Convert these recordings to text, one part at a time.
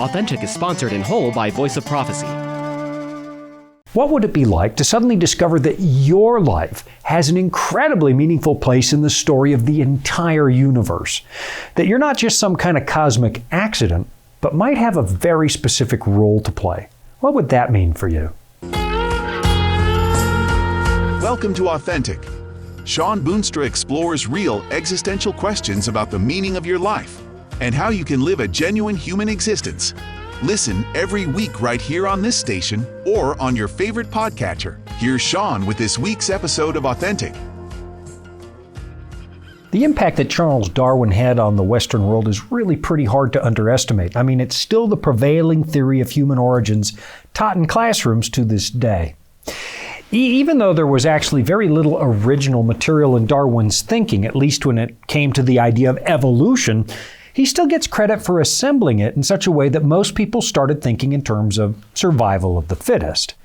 Authentic is sponsored in whole by Voice of Prophecy. What would it be like to suddenly discover that your life has an incredibly meaningful place in the story of the entire universe? That you're not just some kind of cosmic accident, but might have a very specific role to play? What would that mean for you? Welcome to Authentic. Shawn Boonstra explores real existential questions about the meaning of your life and how you can live a genuine human existence. Listen every week right here on this station or on your favorite podcatcher. Here's Shawn with this week's episode of Authentic. The impact that Charles Darwin had on the Western world is really pretty hard to underestimate. I mean, it's still the prevailing theory of human origins taught in classrooms to this day. Even though there was actually very little original material in Darwin's thinking, at least when it came to the idea of evolution, he still gets credit for assembling it in such a way that most people started thinking in terms of survival of the fittest.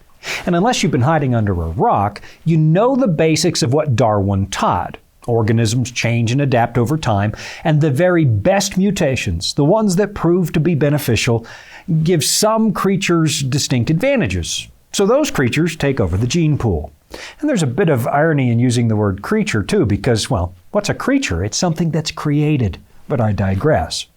And unless you've been hiding under a rock, you know the basics of what Darwin taught. Organisms change and adapt over time, and the very best mutations, the ones that prove to be beneficial, give some creatures distinct advantages. So those creatures take over the gene pool. And there's a bit of irony in using the word creature too, because, well, what's a creature? It's something that's created. But I digress.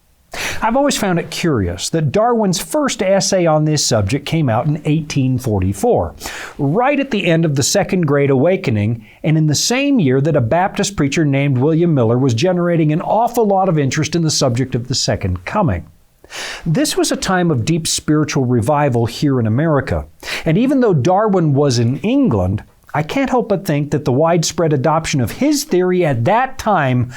I've always found it curious that Darwin's first essay on this subject came out in 1844, right at the end of the Second Great Awakening, and in the same year that a Baptist preacher named William Miller was generating an awful lot of interest in the subject of the Second Coming. This was a time of deep spiritual revival here in America, and even though Darwin was in England, I can't help but think that the widespread adoption of his theory at that time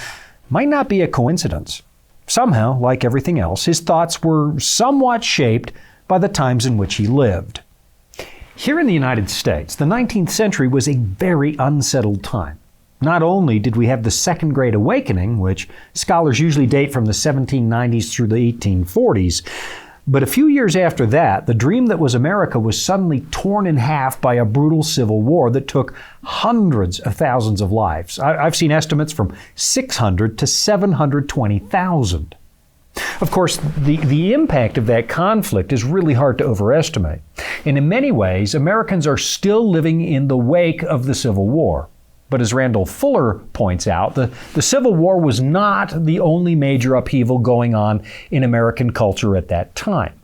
might not be a coincidence. Somehow, like everything else, his thoughts were somewhat shaped by the times in which he lived. Here in the United States, the 19th century was a very unsettled time. Not only did we have the Second Great Awakening, which scholars usually date from the 1790s through the 1840s, but a few years after that, the dream that was America was suddenly torn in half by a brutal civil war that took hundreds of thousands of lives. I've seen estimates from 600 to 720,000. Of course, the impact of that conflict is really hard to overestimate. And in many ways, Americans are still living in the wake of the Civil War. But as Randall Fuller points out, the Civil War was not the only major upheaval going on in American culture at that time.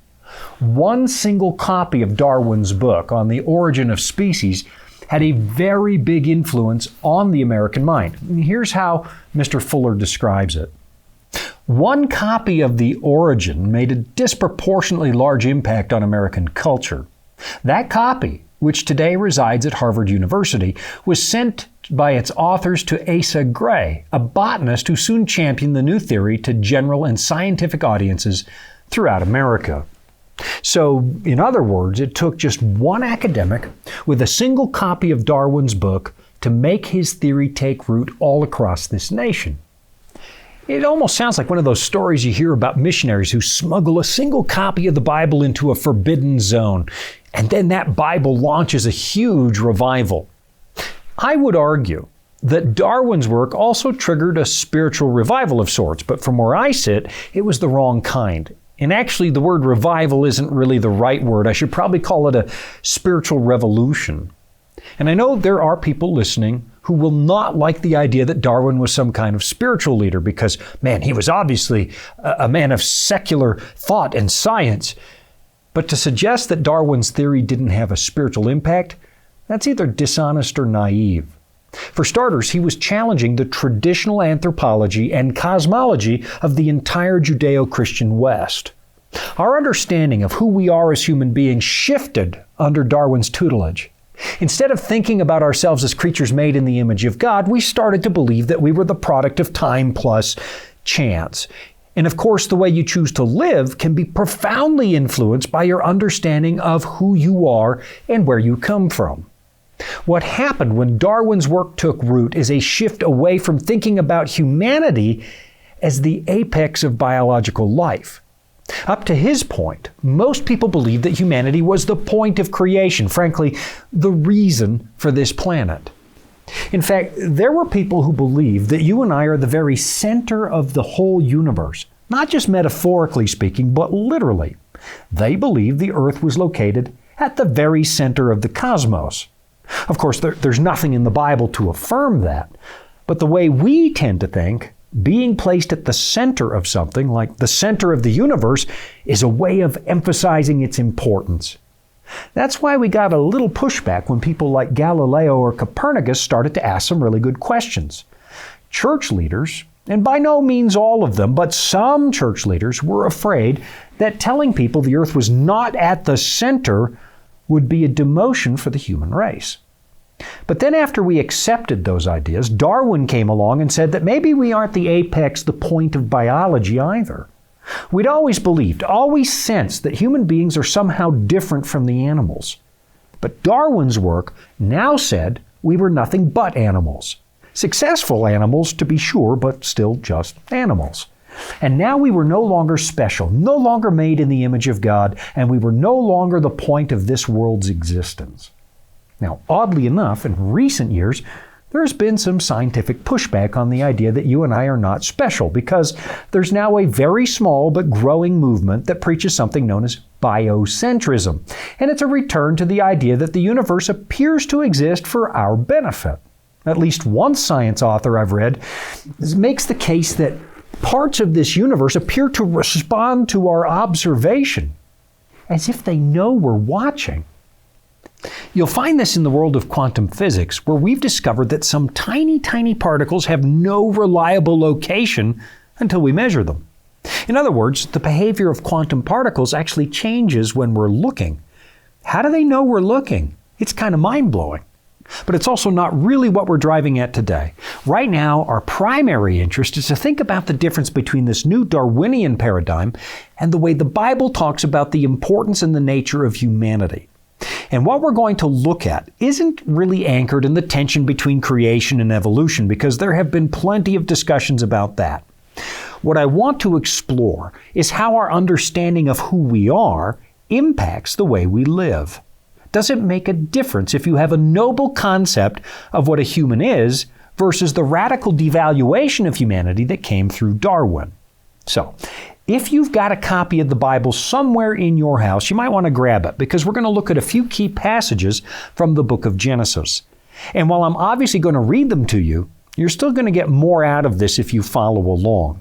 One single copy of Darwin's book on the origin of species had a very big influence on the American mind. Here's how Mr. Fuller describes it. One copy of The Origin made a disproportionately large impact on American culture. That copy, which today resides at Harvard University, was sent by its authors to Asa Gray, a botanist who soon championed the new theory to general and scientific audiences throughout America. So, in other words, it took just one academic with a single copy of Darwin's book to make his theory take root all across this nation. It almost sounds like one of those stories you hear about missionaries who smuggle a single copy of the Bible into a forbidden zone, and then that Bible launches a huge revival. I would argue that Darwin's work also triggered a spiritual revival of sorts, but from where I sit, it was the wrong kind. And actually, the word revival isn't really the right word. I should probably call it a spiritual revolution. And I know there are people listening who will not like the idea that Darwin was some kind of spiritual leader because, man, he was obviously a man of secular thought and science. But to suggest that Darwin's theory didn't have a spiritual impact, that's either dishonest or naive. For starters, he was challenging the traditional anthropology and cosmology of the entire Judeo-Christian West. Our understanding of who we are as human beings shifted under Darwin's tutelage. Instead of thinking about ourselves as creatures made in the image of God, we started to believe that we were the product of time plus chance. And of course, the way you choose to live can be profoundly influenced by your understanding of who you are and where you come from. What happened when Darwin's work took root is a shift away from thinking about humanity as the apex of biological life. Up to his point, most people believed that humanity was the point of creation, frankly, the reason for this planet. In fact, there were people who believed that you and I are the very center of the whole universe, not just metaphorically speaking, but literally. They believed the Earth was located at the very center of the cosmos. Of course, there's nothing in the Bible to affirm that, but the way we tend to think, being placed at the center of something, like the center of the universe, is a way of emphasizing its importance. That's why we got a little pushback when people like Galileo or Copernicus started to ask some really good questions. Church leaders, and by no means all of them, but some church leaders were afraid that telling people the Earth was not at the center would be a demotion for the human race. But then after we accepted those ideas, Darwin came along and said that maybe we aren't the apex, the point of biology either. We'd always believed, always sensed that human beings are somehow different from the animals. But Darwin's work now said we were nothing but animals. Successful animals, to be sure, but still just animals. And now we were no longer special, no longer made in the image of God, and we were no longer the point of this world's existence. Now, oddly enough, in recent years, there's been some scientific pushback on the idea that you and I are not special, because there's now a very small but growing movement that preaches something known as biocentrism. And it's a return to the idea that the universe appears to exist for our benefit. At least one science author I've read makes the case that parts of this universe appear to respond to our observation, as if they know we're watching. You'll find this in the world of quantum physics, where we've discovered that some tiny, tiny particles have no reliable location until we measure them. In other words, the behavior of quantum particles actually changes when we're looking. How do they know we're looking? It's kind of mind-blowing. But it's also not really what we're driving at today. Right now, our primary interest is to think about the difference between this new Darwinian paradigm and the way the Bible talks about the importance and the nature of humanity. And what we're going to look at isn't really anchored in the tension between creation and evolution, because there have been plenty of discussions about that. What I want to explore is how our understanding of who we are impacts the way we live. Does it make a difference if you have a noble concept of what a human is versus the radical devaluation of humanity that came through Darwin? So, if you've got a copy of the Bible somewhere in your house, you might want to grab it, because we're going to look at a few key passages from the book of Genesis. And while I'm obviously going to read them to you, you're still going to get more out of this if you follow along.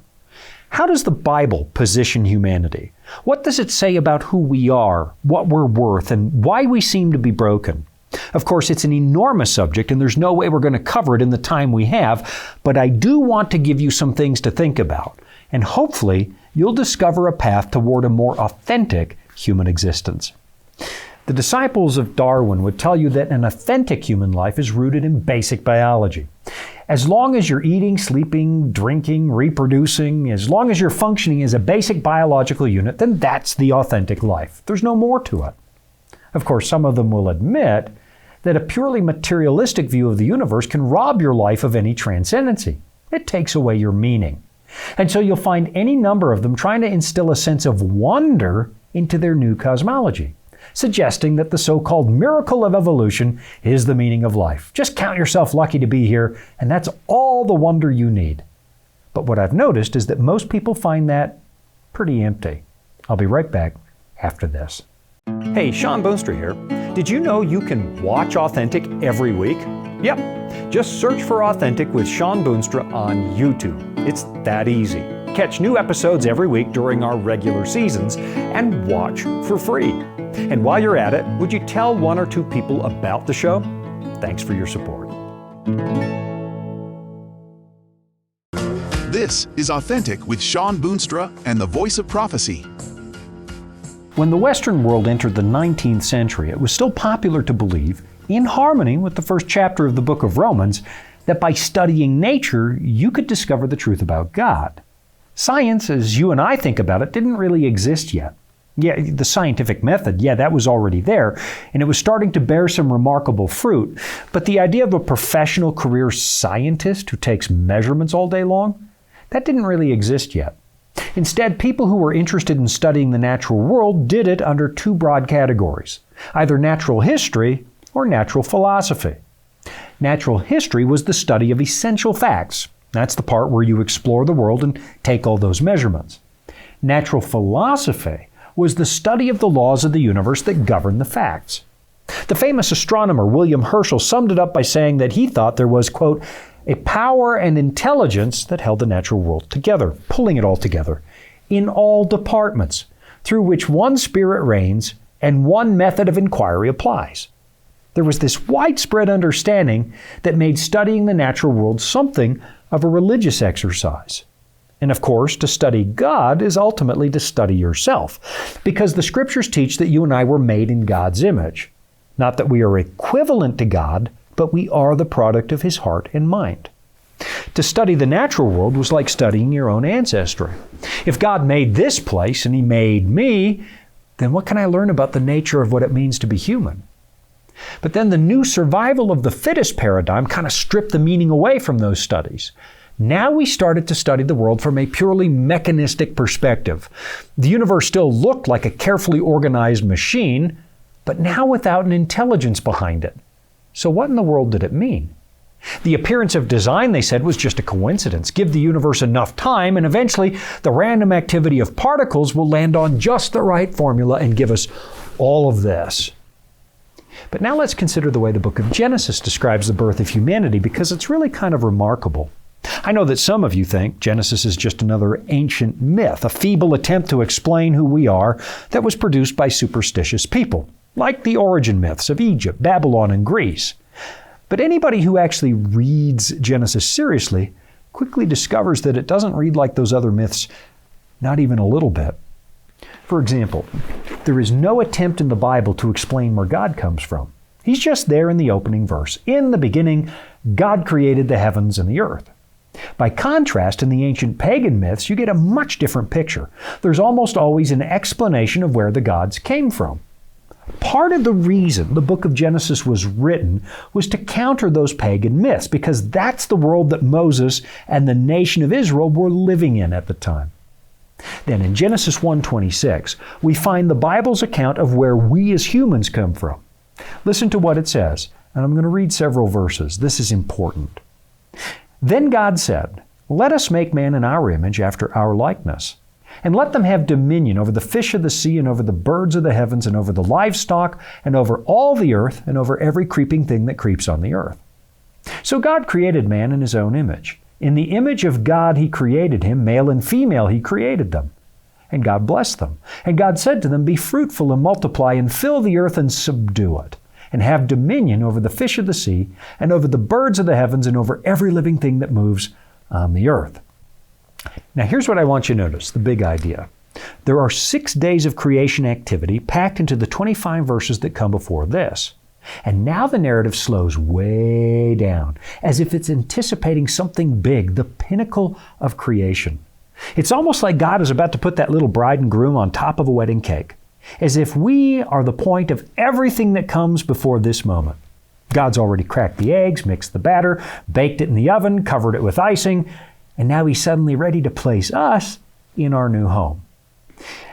How does the Bible position humanity? What does it say about who we are, what we're worth, and why we seem to be broken? Of course, it's an enormous subject, and there's no way we're going to cover it in the time we have, but I do want to give you some things to think about, and hopefully you'll discover a path toward a more authentic human existence. The disciples of Darwin would tell you that an authentic human life is rooted in basic biology. As long as you're eating, sleeping, drinking, reproducing, as long as you're functioning as a basic biological unit, then that's the authentic life. There's no more to it. Of course, some of them will admit that a purely materialistic view of the universe can rob your life of any transcendency. It takes away your meaning. And so you'll find any number of them trying to instill a sense of wonder into their new cosmology, suggesting that the so-called miracle of evolution is the meaning of life. Just count yourself lucky to be here, and that's all the wonder you need. But what I've noticed is that most people find that pretty empty. I'll be right back after this. Hey, Shawn Boonstra here. Did you know you can watch Authentic every week? Yep. Just search for Authentic with Shawn Boonstra on YouTube. It's that easy. Catch new episodes every week during our regular seasons and watch for free. And while you're at it, would you tell one or two people about the show? Thanks for your support. This is Authentic with Shawn Boonstra and the Voice of Prophecy. When the Western world entered the 19th century, it was still popular to believe, in harmony with the first chapter of the book of Romans, that by studying nature, you could discover the truth about God. Science, as you and I think about it, didn't really exist yet. Yeah, the scientific method, that was already there, and it was starting to bear some remarkable fruit. But the idea of a professional career scientist who takes measurements all day long, that didn't really exist yet. Instead, people who were interested in studying the natural world did it under two broad categories, either natural history or natural philosophy. Natural history was the study of essential facts. That's the part where you explore the world and take all those measurements. Natural philosophy was the study of the laws of the universe that govern the facts. The famous astronomer William Herschel summed it up by saying that he thought there was, quote, a power and intelligence that held the natural world together, pulling it all together, in all departments, through which one spirit reigns and one method of inquiry applies. There was this widespread understanding that made studying the natural world something of a religious exercise. And of course, to study God is ultimately to study yourself, because the Scriptures teach that you and I were made in God's image. Not that we are equivalent to God, but we are the product of His heart and mind. To study the natural world was like studying your own ancestry. If God made this place and He made me, then what can I learn about the nature of what it means to be human? But then the new survival of the fittest paradigm kind of stripped the meaning away from those studies. Now we started to study the world from a purely mechanistic perspective. The universe still looked like a carefully organized machine, but now without an intelligence behind it. So what in the world did it mean? The appearance of design, they said, was just a coincidence. Give the universe enough time, and eventually the random activity of particles will land on just the right formula and give us all of this. But now let's consider the way the book of Genesis describes the birth of humanity, because it's really kind of remarkable. I know that some of you think Genesis is just another ancient myth, a feeble attempt to explain who we are that was produced by superstitious people, like the origin myths of Egypt, Babylon, and Greece. But anybody who actually reads Genesis seriously quickly discovers that it doesn't read like those other myths, not even a little bit. For example, there is no attempt in the Bible to explain where God comes from. He's just there in the opening verse. In the beginning, God created the heavens and the earth. By contrast, in the ancient pagan myths, you get a much different picture. There's almost always an explanation of where the gods came from. Part of the reason the book of Genesis was written was to counter those pagan myths, because that's the world that Moses and the nation of Israel were living in at the time. Then in Genesis 1:26, we find the Bible's account of where we as humans come from. Listen to what it says, and I'm going to read several verses. This is important. Then God said, "Let us make man in our image after our likeness, and let them have dominion over the fish of the sea and over the birds of the heavens and over the livestock and over all the earth and over every creeping thing that creeps on the earth." So God created man in His own image. In the image of God He created him, male and female He created them. And God blessed them. And God said to them, "Be fruitful and multiply and fill the earth and subdue it, and have dominion over the fish of the sea and over the birds of the heavens and over every living thing that moves on the earth." Now here's what I want you to notice, the big idea. There are 6 days of creation activity packed into the 25 verses that come before this. And now the narrative slows way down, as if it's anticipating something big, the pinnacle of creation. It's almost like God is about to put that little bride and groom on top of a wedding cake, as if we are the point of everything that comes before this moment. God's already cracked the eggs, mixed the batter, baked it in the oven, covered it with icing, and now He's suddenly ready to place us in our new home.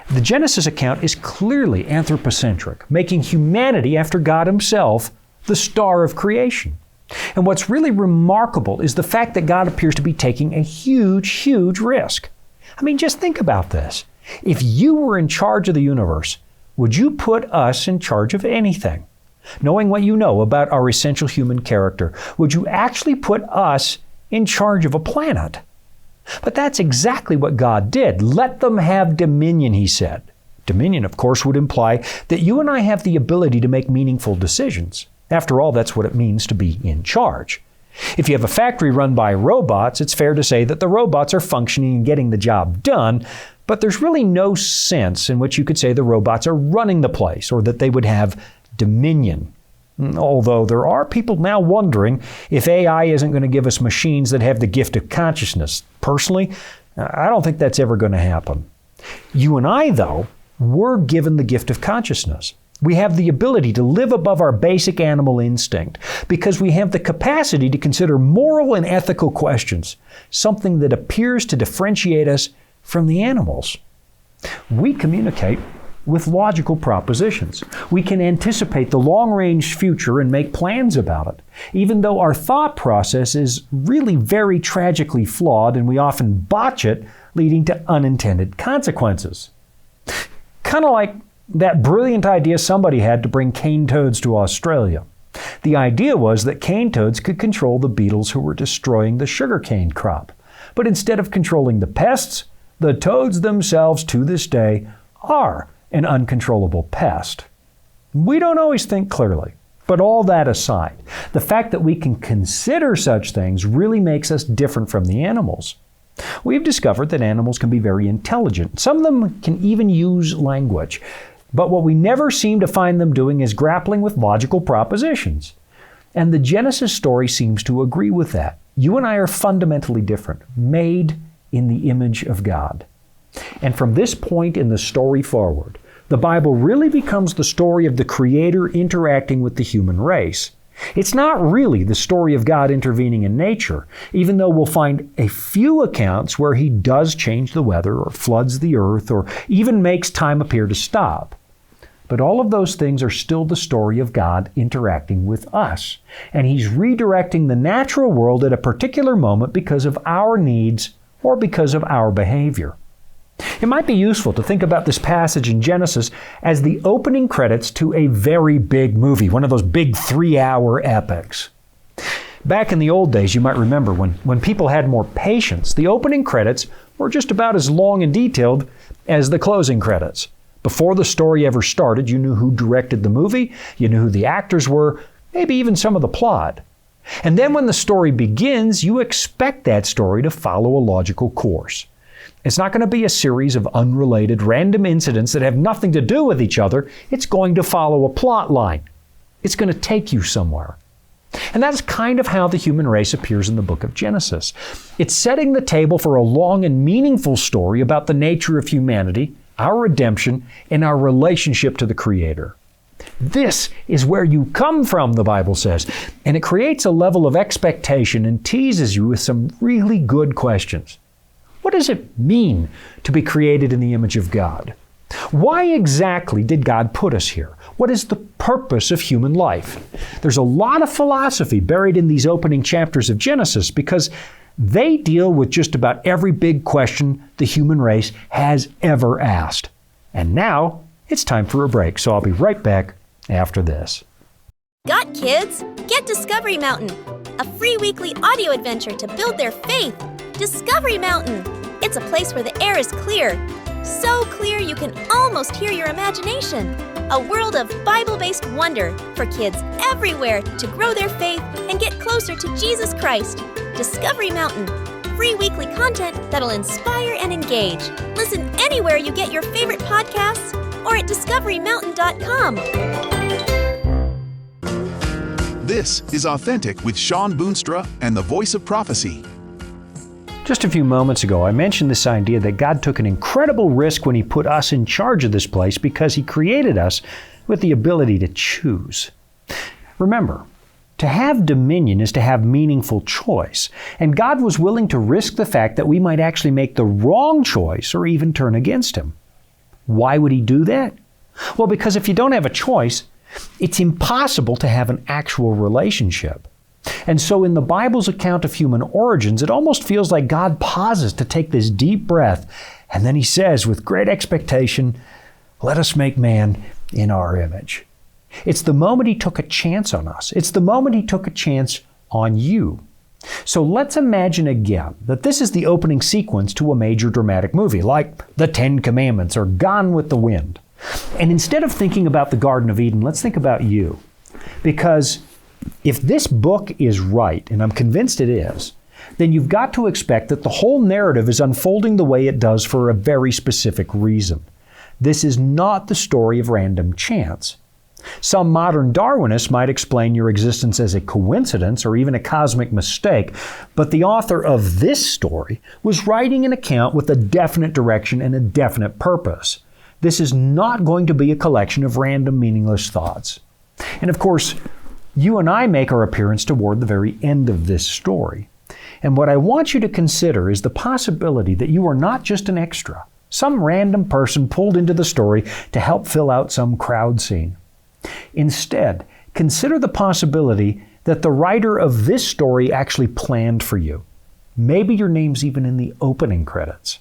The Genesis account is clearly anthropocentric, making humanity, after God Himself, the star of creation. And what's really remarkable is the fact that God appears to be taking a huge, huge risk. I mean, just think about this. If you were in charge of the universe, would you put us in charge of anything? Knowing what you know about our essential human character, would you actually put us in charge of a planet? But that's exactly what God did. Let them have dominion, He said. Dominion, of course, would imply that you and I have the ability to make meaningful decisions. After all, that's what it means to be in charge. If you have a factory run by robots, it's fair to say that the robots are functioning and getting the job done, but there's really no sense in which you could say the robots are running the place or that they would have dominion. Although there are people now wondering if AI isn't going to give us machines that have the gift of consciousness. Personally, I don't think that's ever going to happen. You and I, though, were given the gift of consciousness. We have the ability to live above our basic animal instinct because we have the capacity to consider moral and ethical questions, something that appears to differentiate us from the animals. We communicate with logical propositions. We can anticipate the long-range future and make plans about it, even though our thought process is really very tragically flawed and we often botch it, leading to unintended consequences. Kind of like that brilliant idea somebody had to bring cane toads to Australia. The idea was that cane toads could control the beetles who were destroying the sugarcane crop. But instead of controlling the pests, the toads themselves to this day are an uncontrollable pest. We don't always think clearly. But all that aside, the fact that we can consider such things really makes us different from the animals. We've discovered that animals can be very intelligent. Some of them can even use language. But what we never seem to find them doing is grappling with logical propositions. And the Genesis story seems to agree with that. You and I are fundamentally different, made in the image of God. And from this point in the story forward, the Bible really becomes the story of the Creator interacting with the human race. It's not really the story of God intervening in nature, even though we'll find a few accounts where He does change the weather or floods the earth or even makes time appear to stop. But all of those things are still the story of God interacting with us. And He's redirecting the natural world at a particular moment because of our needs or because of our behavior. It might be useful to think about this passage in Genesis as the opening credits to a very big movie, one of those big 3-hour epics. Back in the old days, you might remember when people had more patience, the opening credits were just about as long and detailed as the closing credits. Before the story ever started, you knew who directed the movie, you knew who the actors were, maybe even some of the plot. And then when the story begins, you expect that story to follow a logical course. It's not going to be a series of unrelated, random incidents that have nothing to do with each other. It's going to follow a plot line. It's going to take you somewhere. And that's kind of how the human race appears in the book of Genesis. It's setting the table for a long and meaningful story about the nature of humanity, our redemption, and our relationship to the Creator. This is where you come from, the Bible says, and it creates a level of expectation and teases you with some really good questions. What does it mean to be created in the image of God? Why exactly did God put us here? What is the purpose of human life? There's a lot of philosophy buried in these opening chapters of Genesis because they deal with just about every big question the human race has ever asked. And now it's time for a break, so I'll be right back after this. Got kids? Get Discovery Mountain, a free weekly audio adventure to build their faith. Discovery Mountain. It's a place where the air is clear. So clear you can almost hear your imagination. A world of Bible-based wonder for kids everywhere to grow their faith and get closer to Jesus Christ. Discovery Mountain. Free weekly content that'll inspire and engage. Listen anywhere you get your favorite podcasts or at discoverymountain.com. This is Authentic with Shawn Boonstra and the Voice of Prophecy. Just a few moments ago, I mentioned this idea that God took an incredible risk when He put us in charge of this place because He created us with the ability to choose. Remember, to have dominion is to have meaningful choice, and God was willing to risk the fact that we might actually make the wrong choice or even turn against Him. Why would He do that? Well, because if you don't have a choice, it's impossible to have an actual relationship. And so in the Bible's account of human origins, it almost feels like God pauses to take this deep breath, and then He says with great expectation, "Let us make man in our image." It's the moment He took a chance on us. It's the moment He took a chance on you. So let's imagine again that this is the opening sequence to a major dramatic movie, like The 10 Commandments or Gone with the Wind. And instead of thinking about the Garden of Eden, let's think about you. Because if this book is right, and I'm convinced it is, then you've got to expect that the whole narrative is unfolding the way it does for a very specific reason. This is not the story of random chance. Some modern Darwinists might explain your existence as a coincidence or even a cosmic mistake, but the author of this story was writing an account with a definite direction and a definite purpose. This is not going to be a collection of random, meaningless thoughts. And of course, you and I make our appearance toward the very end of this story. And what I want you to consider is the possibility that you are not just an extra, some random person pulled into the story to help fill out some crowd scene. Instead, consider the possibility that the writer of this story actually planned for you. Maybe your name's even in the opening credits.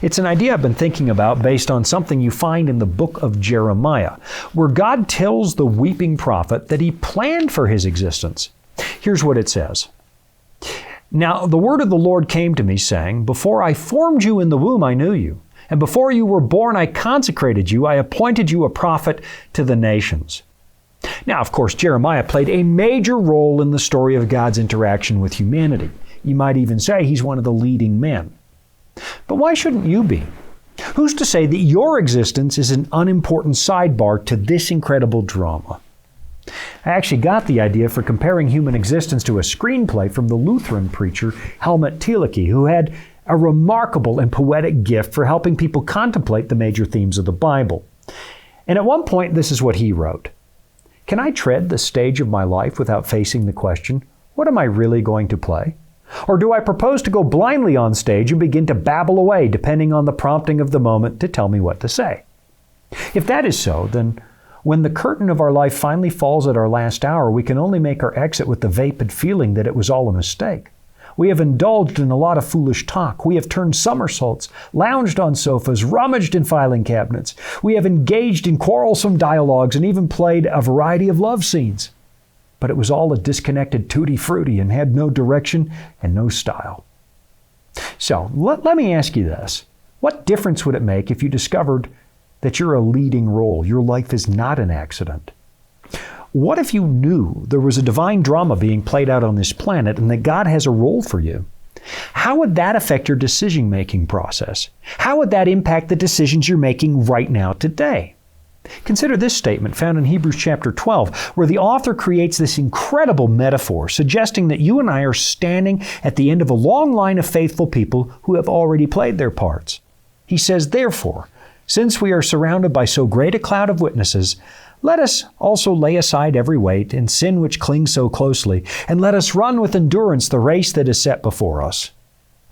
It's an idea I've been thinking about based on something you find in the book of Jeremiah, where God tells the weeping prophet that he planned for his existence. Here's what it says. Now the word of the Lord came to me, saying, Before I formed you in the womb, I knew you. And before you were born, I consecrated you. I appointed you a prophet to the nations. Now, of course, Jeremiah played a major role in the story of God's interaction with humanity. You might even say he's one of the leading men. But why shouldn't you be? Who's to say that your existence is an unimportant sidebar to this incredible drama? I actually got the idea for comparing human existence to a screenplay from the Lutheran preacher Helmut Thielicke, who had a remarkable and poetic gift for helping people contemplate the major themes of the Bible. And at one point, this is what he wrote. Can I tread the stage of my life without facing the question, what am I really going to play? Or do I propose to go blindly on stage and begin to babble away, depending on the prompting of the moment to tell me what to say? If that is so, then when the curtain of our life finally falls at our last hour, we can only make our exit with the vapid feeling that it was all a mistake. We have indulged in a lot of foolish talk. We have turned somersaults, lounged on sofas, rummaged in filing cabinets. We have engaged in quarrelsome dialogues and even played a variety of love scenes. But it was all a disconnected tutti-frutti and had no direction and no style. So let me ask you this. What difference would it make if you discovered that you're a leading role? Your life is not an accident. What if you knew there was a divine drama being played out on this planet and that God has a role for you? How would that affect your decision-making process? How would that impact the decisions you're making right now today? Consider this statement found in Hebrews chapter 12, where the author creates this incredible metaphor, suggesting that you and I are standing at the end of a long line of faithful people who have already played their parts. He says, Therefore, since we are surrounded by so great a cloud of witnesses, let us also lay aside every weight and sin which clings so closely, and let us run with endurance the race that is set before us.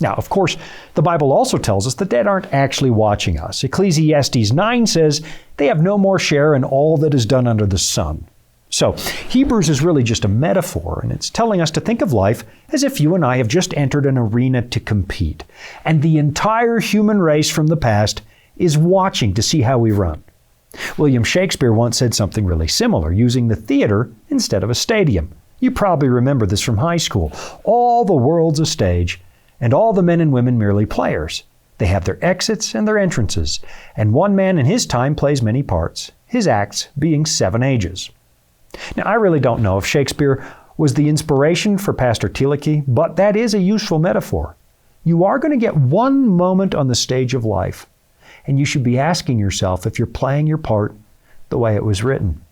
Now, of course, the Bible also tells us the dead aren't actually watching us. Ecclesiastes 9 says they have no more share in all that is done under the sun. So, Hebrews is really just a metaphor, and it's telling us to think of life as if you and I have just entered an arena to compete, and the entire human race from the past is watching to see how we run. William Shakespeare once said something really similar, using the theater instead of a stadium. You probably remember this from high school. All the world's a stage, and all the men and women merely players. They have their exits and their entrances, and one man in his time plays many parts, his acts being 7 ages. Now, I really don't know if Shakespeare was the inspiration for Pastor Thielicke, but that is a useful metaphor. You are going to get one moment on the stage of life, and you should be asking yourself if you're playing your part the way it was written.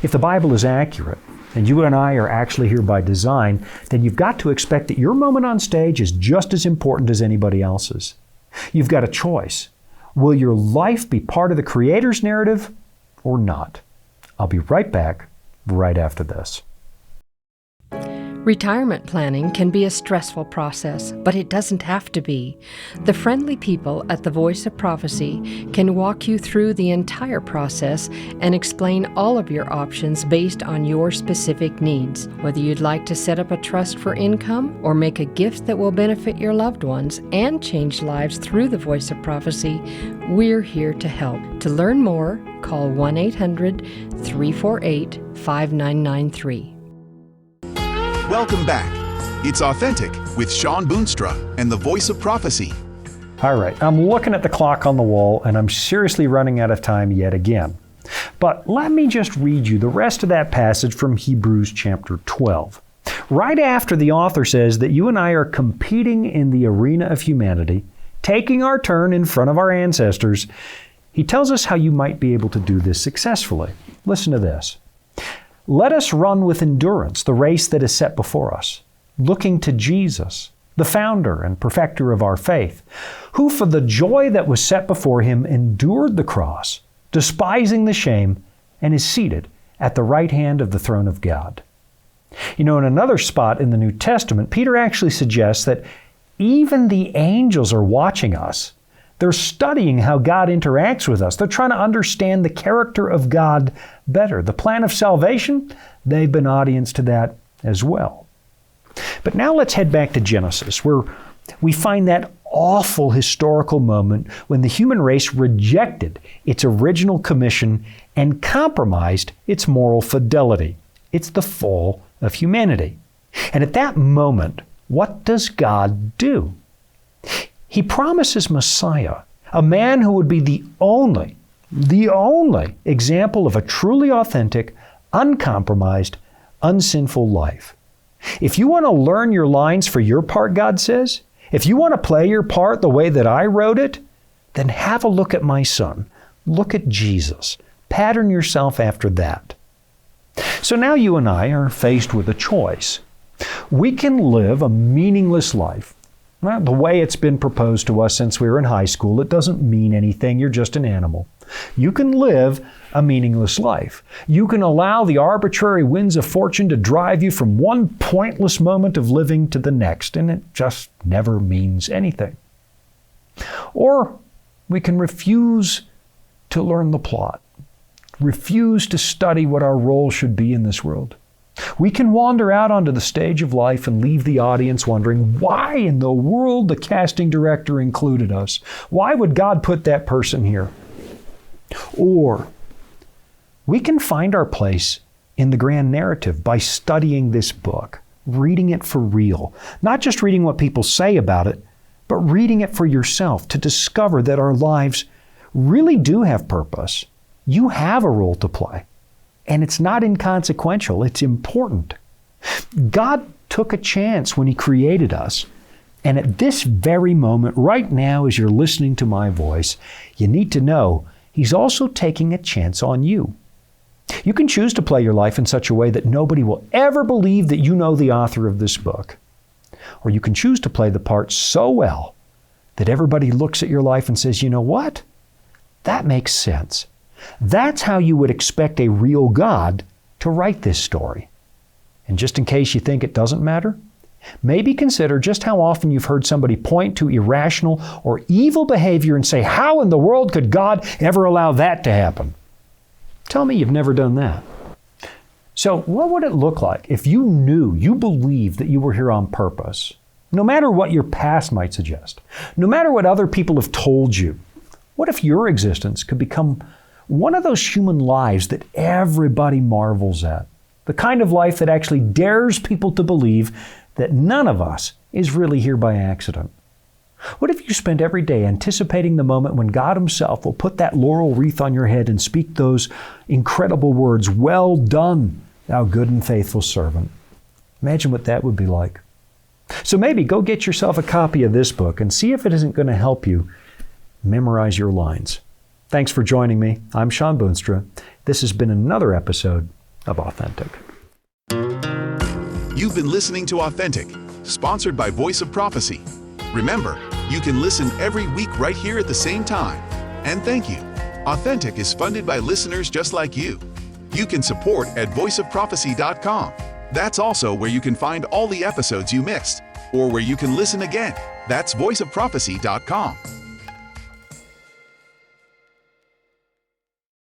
If the Bible is accurate, and you and I are actually here by design, then you've got to expect that your moment on stage is just as important as anybody else's. You've got a choice. Will your life be part of the Creator's narrative or not? I'll be right back right after this. Retirement planning can be a stressful process, but it doesn't have to be. The friendly people at the Voice of Prophecy can walk you through the entire process and explain all of your options based on your specific needs. Whether you'd like to set up a trust for income or make a gift that will benefit your loved ones and change lives through the Voice of Prophecy, we're here to help. To learn more, call 1-800-348-5993. Welcome back. It's Authentic with Shawn Boonstra and the Voice of Prophecy. All right, I'm looking at the clock on the wall, and I'm seriously running out of time yet again. But let me just read you the rest of that passage from Hebrews chapter 12. Right after the author says that you and I are competing in the arena of humanity, taking our turn in front of our ancestors, he tells us how you might be able to do this successfully. Listen to this. Let us run with endurance the race that is set before us, looking to Jesus, the founder and perfecter of our faith, who for the joy that was set before him endured the cross, despising the shame, and is seated at the right hand of the throne of God. You know, in another spot in the New Testament, Peter actually suggests that even the angels are watching us. They're studying how God interacts with us. They're trying to understand the character of God better. The plan of salvation, they've been audience to that as well. But now let's head back to Genesis, where we find that awful historical moment when the human race rejected its original commission and compromised its moral fidelity. It's the fall of humanity. And at that moment, what does God do? He promises Messiah, a man who would be the only example of a truly authentic, uncompromised, unsinful life. If you want to learn your lines for your part, God says, if you want to play your part the way that I wrote it, then have a look at my son. Look at Jesus. Pattern yourself after that. So now you and I are faced with a choice. We can live a meaningless life. Well, the way it's been proposed to us since we were in high school, it doesn't mean anything. You're just an animal. You can live a meaningless life. You can allow the arbitrary winds of fortune to drive you from one pointless moment of living to the next, and it just never means anything. Or we can refuse to learn the plot, refuse to study what our role should be in this world. We can wander out onto the stage of life and leave the audience wondering why in the world the casting director included us. Why would God put that person here? Or we can find our place in the grand narrative by studying this book, reading it for real, not just reading what people say about it, but reading it for yourself to discover that our lives really do have purpose. You have a role to play. And it's not inconsequential, it's important. God took a chance when He created us. And at this very moment, right now, as you're listening to my voice, you need to know He's also taking a chance on you. You can choose to play your life in such a way that nobody will ever believe that you know the author of this book. Or you can choose to play the part so well that everybody looks at your life and says, you know what? That makes sense. That's how you would expect a real God to write this story. And just in case you think it doesn't matter, maybe consider just how often you've heard somebody point to irrational or evil behavior and say, how in the world could God ever allow that to happen? Tell me you've never done that. So what would it look like if you knew, you believed that you were here on purpose? No matter what your past might suggest, no matter what other people have told you, what if your existence could become one of those human lives that everybody marvels at? The kind of life that actually dares people to believe that none of us is really here by accident. What if you spent every day anticipating the moment when God Himself will put that laurel wreath on your head and speak those incredible words, "Well done, thou good and faithful servant"? Imagine what that would be like. So maybe go get yourself a copy of this book and see if it isn't going to help you memorize your lines. Thanks for joining me. I'm Shawn Boonstra. This has been another episode of Authentic. You've been listening to Authentic, sponsored by Voice of Prophecy. Remember, you can listen every week right here at the same time. And thank you. Authentic is funded by listeners just like you. You can support at voiceofprophecy.com. That's also where you can find all the episodes you missed, or where you can listen again. That's voiceofprophecy.com.